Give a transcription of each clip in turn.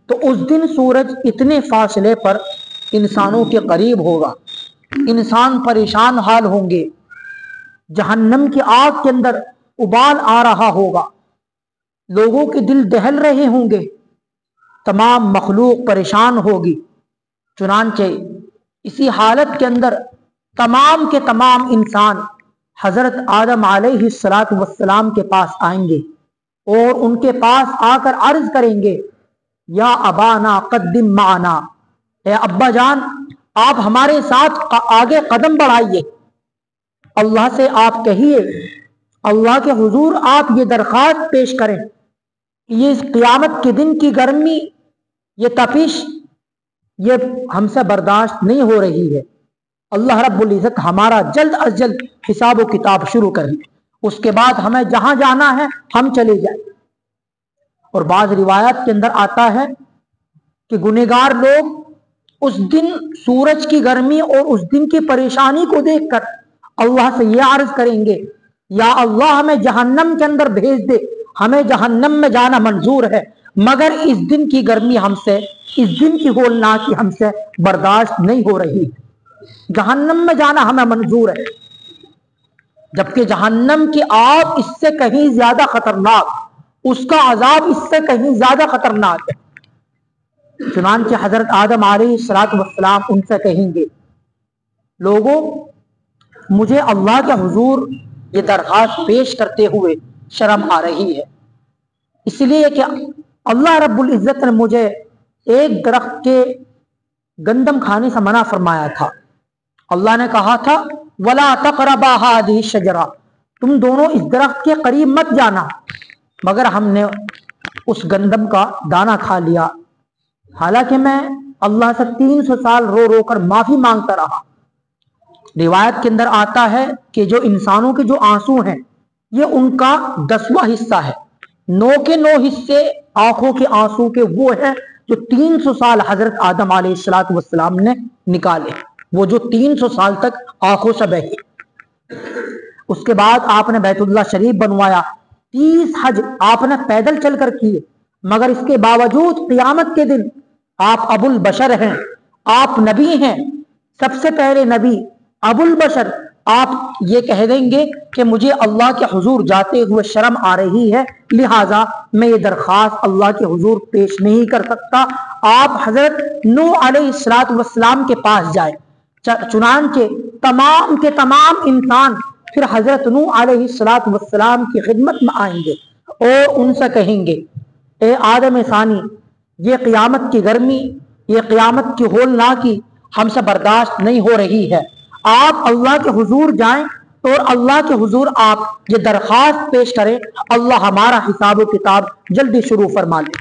تو اس دن سورج اتنے فاصلے پر انسانوں کے قریب ہوگا، انسان پریشان حال ہوں گے، جہنم کی آگ کے اندر ابال آ رہا ہوگا، لوگوں کے دل دہل رہے ہوں گے، تمام مخلوق پریشان ہوگی۔ چنانچہ اسی حالت کے اندر تمام کے تمام انسان حضرت آدم علیہ السلام کے پاس آئیں گے اور ان کے پاس آ کر عرض کریں گے، یا ابانا قدم معنا، اے ابا جان آپ ہمارے ساتھ آگے قدم بڑھائیے، اللہ سے آپ کہیے، اللہ کے حضور آپ یہ درخواست پیش کریں، یہ اس قیامت کے دن کی گرمی، یہ تپش، یہ ہم سے برداشت نہیں ہو رہی ہے، اللہ رب العزت ہمارا جلد از جلد حساب و کتاب شروع کریں، اس کے بعد ہمیں جہاں جانا ہے ہم چلے جائیں۔ اور بعض روایات کے اندر آتا ہے کہ گنہگار لوگ اس دن سورج کی گرمی اور اس دن کی پریشانی کو دیکھ کر اللہ سے یہ عرض کریں گے، یا اللہ ہمیں جہنم کے اندر بھیج دے، ہمیں جہنم میں جانا منظور ہے، مگر اس دن کی گرمی ہم سے، اس دن کی ہولناکی ہم سے برداشت نہیں ہو رہی، جہنم میں جانا ہمیں منظور ہے، جبکہ جہنم کی آگ اس سے کہیں زیادہ خطرناک، اس کا عذاب اس سے کہیں زیادہ خطرناک ہے۔ چنانچہ حضرت آدم علیہ السلام ان سے کہیں گے، لوگوں مجھے اللہ کے حضور یہ درخواست پیش کرتے ہوئے شرم آ رہی ہے، اس لیے کہ اللہ رب العزت نے مجھے ایک درخت کے گندم کھانے سے منع فرمایا تھا، اللہ نے کہا تھا وَلَا تَقْرَبَا هَٰذِهِ الشَّجَرَةَ، تم دونوں اس درخت کے قریب مت جانا، مگر ہم نے اس گندم کا دانہ کھا لیا، حالانکہ میں اللہ سے 300 سال رو رو کر معافی مانگتا رہا۔ روایت کے اندر آتا ہے کہ جو انسانوں کے جو آنسو ہیں یہ ان کا 10واں حصہ ہے، 9 کے 9 حصے آنکھوں کے آنسو کے وہ ہیں جو 300 سال حضرت آدم علیہ السلام نے نکالے، وہ جو 300 سال تک آنکھوں سے بہے۔ اس کے بعد آپ نے بیت اللہ شریف بنوایا، 30 حج آپ نے پیدل چل کر کیے، مگر اس کے باوجود قیامت کے دن آپ ابو البشر ہیں، آپ نبی ہیں، سب سے پہلے نبی ابو البشر، آپ یہ کہہ دیں گے کہ مجھے اللہ کے حضور جاتے ہوئے شرم آ رہی ہے، لہٰذا میں یہ درخواست اللہ کے حضور پیش نہیں کر سکتا، آپ حضرت نوح علیہ السلام کے پاس جائیں۔ چنانچہ تمام کے تمام انسان پھر حضرت نوح علیہ السلام کی خدمت میں آئیں گے اور ان سے کہیں گے، اے آدم ثانی، یہ قیامت کی گرمی، یہ قیامت کی ہولناکی ہم سے برداشت نہیں ہو رہی ہے، آپ اللہ کے حضور جائیں اور اللہ کے حضور آپ یہ درخواست پیش کریں، اللہ ہمارا حساب و کتاب جلدی شروع فرما لے۔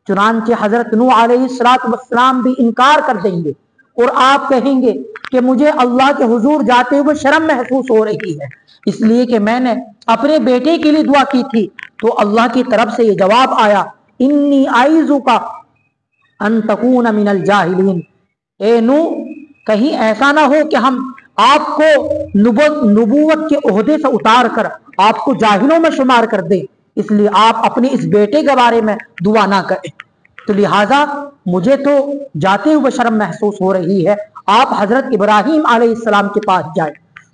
چنانچہ حضرت نوح علیہ السلام بھی انکار کر دیں گے اور آپ کہیں گے کہ مجھے اللہ کے حضور جاتے ہوئے شرم محسوس ہو رہی ہے، اس لیے کہ میں نے اپنے بیٹے کے لیے دعا کی تھی تو اللہ کی طرف سے یہ جواب آیا، انی اعیذک ان تکون من الجاہلین، اے نوح کہیں ایسا نہ ہو کہ ہم آپ کو نبوت کے عہدے سے اتار کر آپ کو جاہلوں میں شمار کر دیں، اس لیے آپ اپنے اس بیٹے کے بارے میں دعا نہ کریں، تو لہٰذا مجھے تو جاتے ہوئے شرم محسوس ہو رہی ہے، آپ حضرت ابراہیم علیہ السلام کے پاس جائیں۔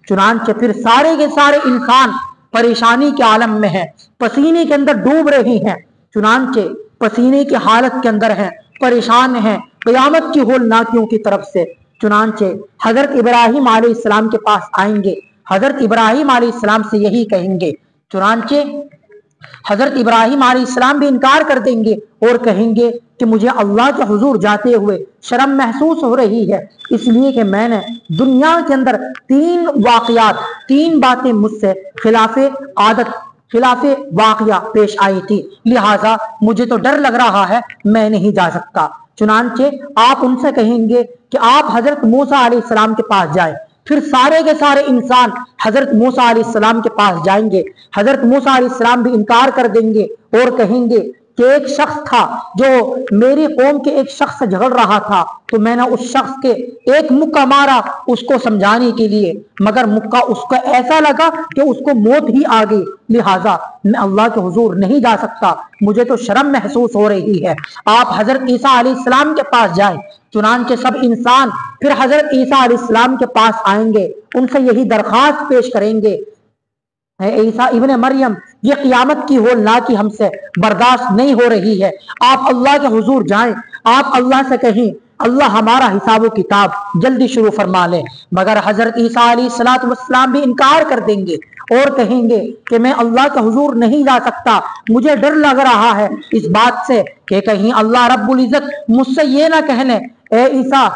چنانچہ پھر سارے کے سارے انسان پریشانی کے عالم میں ہیں، پسینے کے اندر ڈوب رہی ہیں، چنانچہ پسینے کی حالت کے اندر ہیں، پریشان ہیں قیامت کی ہولناکیوں کی طرف سے۔ چنانچہ حضرت ابراہیم علیہ السلام کے پاس آئیں گے، حضرت ابراہیم علیہ السلام سے یہی کہیں گے، چنانچہ حضرت ابراہیم علیہ السلام بھی انکار کر دیں گے اور کہیں گے کہ مجھے اللہ کے حضور جاتے ہوئے شرم محسوس ہو رہی ہے، اس لیے کہ میں نے دنیا کے اندر 3 واقعات، 3 باتیں مجھ سے خلاف عادت، خلاف واقعہ پیش آئی تھی، لہٰذا مجھے تو ڈر لگ رہا ہے، میں نہیں جا سکتا۔ چنانچہ آپ ان سے کہیں گے کہ آپ حضرت موسیٰ علیہ السلام کے پاس جائیں، پھر سارے کے سارے انسان حضرت موسیٰ علیہ السلام کے پاس جائیں گے، حضرت موسیٰ علیہ السلام بھی انکار کر دیں گے اور کہیں گے کہ ایک شخص تھا جو میری قوم کے ایک شخص سے جھگڑ رہا تھا، تو میں نے اس شخص کے ایک مکہ مارا اس کو سمجھانے کے لیے، مگر مکہ اس کو ایسا لگا کہ اس کو موت ہی آ گئی، لہٰذا میں اللہ کے حضور نہیں جا سکتا، مجھے تو شرم محسوس ہو رہی ہے۔ آپ حضرت عیسیٰ علیہ السلام کے پاس جائیں۔ چنانچہ سب انسان پھر حضرت عیسیٰ علیہ السلام کے پاس آئیں گے، ان سے یہی درخواست پیش کریں گے، اے عیسیٰ ابن مریم، یہ قیامت کی ہولناکی ہم سے برداشت نہیں ہو رہی ہے، آپ اللہ کے حضور جائیں، آپ اللہ سے کہیں اللہ ہمارا حساب و کتاب جلدی شروع فرما لے۔ مگر حضرت عیسیٰ علیہ السلام بھی انکار کر دیں گے اور کہیں گے کہ میں اللہ کے حضور نہیں جا سکتا، مجھے ڈر لگ رہا ہے اس بات سے کہ کہیں اللہ رب العزت مجھ سے یہ نہ کہہ لیں، اے عیسیٰ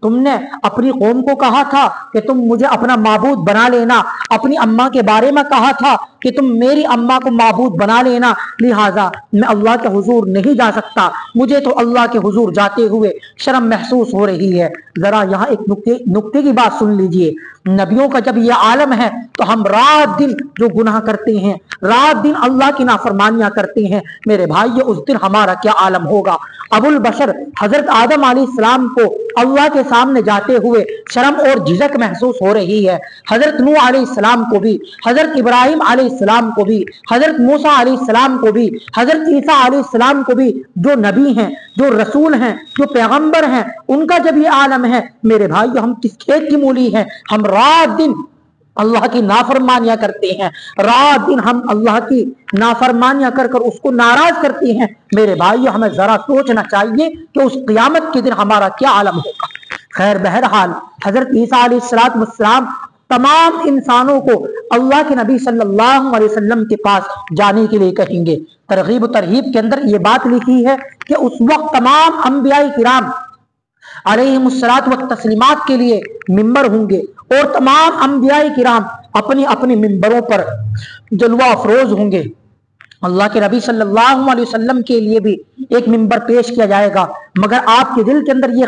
تم نے اپنی قوم کو کہا تھا کہ تم مجھے اپنا معبود بنا لینا، اپنی اماں کے بارے میں کہا تھا کہ تم میری اماں کو معبود بنا لینا، لہٰذا میں اللہ کے حضور نہیں جا سکتا، مجھے تو اللہ کے حضور جاتے ہوئے شرم محسوس ہو رہی ہے۔ ذرا یہاں ایک نکتے کی بات سن لیجئے، نبیوں کا جب یہ عالم ہے تو ہم رات دن جو گناہ کرتے ہیں، رات دن اللہ کی نافرمانیاں کرتے ہیں، میرے بھائی اس دن ہمارا کیا عالم ہوگا۔ ابو البشر حضرت آدم علیہ السلام کو اللہ کے سامنے جاتے ہوئے شرم اور جھجک محسوس ہو رہی ہے، حضرت نوح علیہ السلام کو بھی، حضرت ابراہیم علیہ السلام کو بھی، حضرت موسیٰ علیہ السلام کو بھی، حضرت عیسیٰ علیہ السلام کو بھی، جو نبی ہیں، جو رسول ہیں، جو پیغمبر ہیں، ان کا جب یہ عالم ہے، میرے بھائی ہم کس کھیت کی مولی ہیں، ہم رات دن اللہ کی نافرمانیاں کرتے ہیں، رات دن ہم اللہ کی نافرمانیاں کر کر اس کو ناراض کرتے ہیں، میرے بھائی ہمیں ذرا سوچنا چاہیے کہ اس قیامت کے دن ہمارا کیا عالم ہوگا۔ خیر بہرحال حضرت عیسیٰ علیہ السلام تمام انسانوں کو اللہ کے نبی صلی اللہ علیہ وسلم کے پاس جانے کے لیے کہیں گے۔ ترغیب و ترہیب کے اندر یہ بات لکھی ہے کہ اس وقت تمام انبیاء کرام علیہم الصلاۃ والتسلیمات کے لیے ممبر ہوں گے، اور تمام انبیاء کرام اپنی اپنی ممبروں پر جلوہ افروز ہوں گے۔ اللہ کے نبی صلی اللہ علیہ وسلم کے لیے بھی ایک ممبر پیش کیا جائے گا، مگر آپ کے دل کے اندر یہ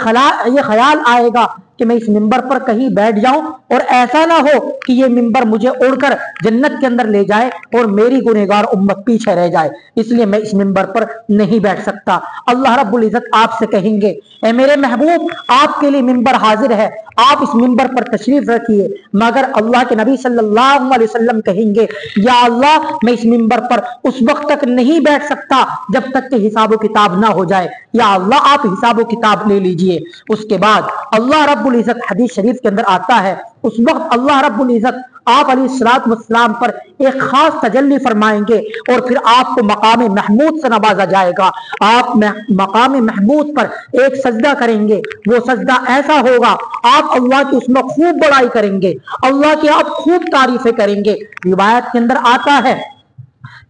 خیال آئے گا کہ میں اس ممبر پر کہیں بیٹھ جاؤں اور ایسا نہ ہو کہ یہ ممبر مجھے اڑ کر جنت کے اندر لے جائے اور میری گنہگار امت پیچھے رہ جائے، اس لیے میں اس ممبر پر نہیں بیٹھ سکتا۔ اللہ رب العزت آپ سے کہیں گے، اے میرے محبوب آپ کے لیے ممبر حاضر ہے، آپ اس ممبر پر تشریف رکھیے، مگر اللہ کے نبی صلی اللہ علیہ وسلم کہیں گے، یا اللہ میں اس ممبر پر اس وقت تک نہیں بیٹھ سکتا جب تک کہ حساب و کتاب نہ ہو جائے، یا اللہ آپ حساب و کتاب لے لیجئے۔ اس کے بعد اللہ رب العزت حدیث شریف کے اندر آتا ہے، اس وقت اللہ رب العزت آپ علیہ الصلوۃ والسلام پر ایک خاص تجلی فرمائیں گے، اور پھر آپ کو مقام محمود سے نوازا جائے گا۔ آپ مقام محمود پر ایک سجدہ کریں گے، وہ سجدہ ایسا ہوگا آپ اللہ کی اس میں خوب بڑائی کریں گے، اللہ کی آپ خوب تعریفیں کریں گے۔ روایت کے اندر آتا ہے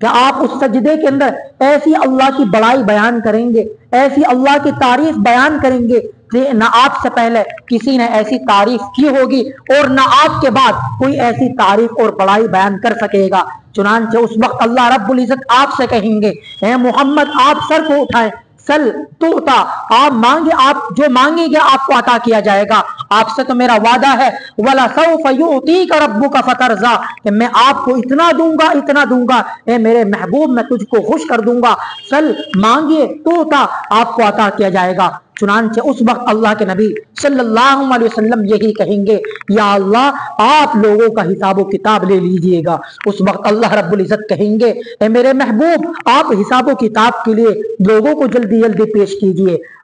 کہ آپ اس سجدے کے اندر ایسی اللہ کی بڑائی بیان کریں گے، ایسی اللہ کی تعریف بیان کریں گے کہ نہ آپ سے پہلے کسی نے ایسی تعریف کی ہوگی اور نہ آپ کے بعد کوئی ایسی تعریف اور بڑائی بیان کر سکے گا۔ چنانچہ اس وقت اللہ رب العزت آپ سے کہیں گے، اے محمد آپ سر کو اٹھائیں، سل توتا، آپ مانگے، آپ جو مانگیں گے آپ کو عطا کیا جائے گا، آپ سے تو میرا وعدہ ہے، وَلَسَوْفَ يُعْطِيكَ رَبُّكَ فَتَرْضَىٰ، کہ میں آپ کو اتنا دوں گا، اے میرے محبوب میں تجھ کو خوش کر دوں گا، سل مانگیے توتا، آپ کو عطا کیا جائے گا۔ چنانچہ اس وقت اللہ کے نبی صلی اللہ علیہ وسلم یہی کہیں گے، یا اللہ آپ لوگوں کا حساب و کتاب لے لیجئے گا۔ اس وقت اللہ رب العزت کہیں گے، اے میرے محبوب آپ حساب و کتاب کے لیے لوگوں کو جلدی جلدی پیش کیجئے۔